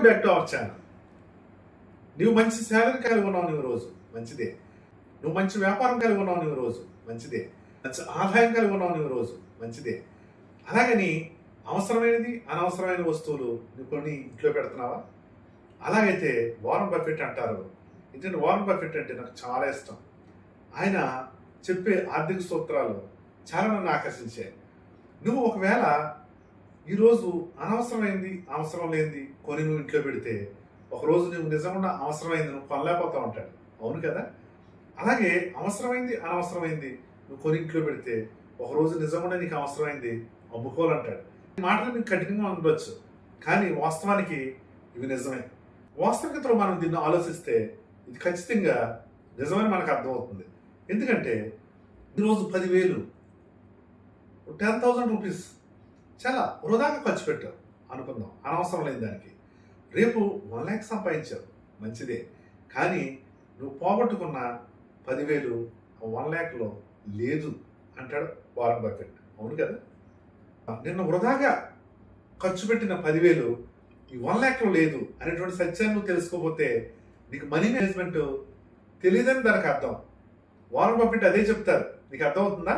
Welcome back to our channel. నువ్వు మంచి salary కలిగి ఉన్నావు నువ్వు రోజు, మంచిదే. నువ్వు మంచి వ్యాపారం కలిగి ఉన్నావు నువ్వు రోజు, మంచిదే. మంచి ఆదాయం కలిగి ఉన్నావు నువ్వు రోజు, మంచిదే. అలాగని అవసరమైనది అనవసరమైన వస్తువులు నువ్వు కొన్ని ఇంట్లో పెడుతున్నావా? అలాగైతే వారన్ బఫెట్ అంటారు. ఎందుకంటే వారన్ బఫెట్ అంటే నాకు చాలా ఇష్టం. ఆయన చెప్పే ఆర్థిక సూత్రాలు చాలా నన్ను ఆకర్షించాయి. నువ్వు ఒకవేళ ఈరోజు అనవసరమైంది అవసరం లేనిది కొని నువ్వు ఇంట్లో పెడితే ఒకరోజు నువ్వు నిజంగా అవసరమైంది నువ్వు కొనలేకపోతావు అంటాడు. అవును కదా? అలాగే అవసరమైంది అనవసరమైంది నువ్వు కొని ఇంట్లో పెడితే ఒకరోజు నిజంగా నీకు అవసరమైంది అమ్ముకోవాలంటాడు. ఈ మాటలు మీకు కఠినంగా ఉండొచ్చు, కానీ వాస్తవానికి ఇవి నిజమే. వాస్తవికతలో మనం దీన్ని ఆలోచిస్తే ఇది ఖచ్చితంగా నిజమని మనకు అర్థమవుతుంది. ఎందుకంటే ఈరోజు 10,000 10,000 రూపీస్ చాలా వృధాగా ఖర్చు పెట్టావు అనుకుందాం, అనవసరం లేని దానికి. రేపు 1 lakh సంపాదించావు, మంచిదే. కానీ నువ్వు పోగొట్టుకున్న 10,000 1 lakhలో లేదు అంటాడు వారన్ బఫెట్. అవును కదా? నిన్న వృధాగా ఖర్చు పెట్టిన 10,000 ఈ 1 lakhలో లేదు అనేటువంటి సత్యాన్ని నువ్వు తెలుసుకోకపోతే నీకు మనీ మేనేజ్మెంట్ తెలియదని దానికి అర్థం. వారన్ బఫెట్ అదే చెప్తారు. నీకు అర్థమవుతుందా?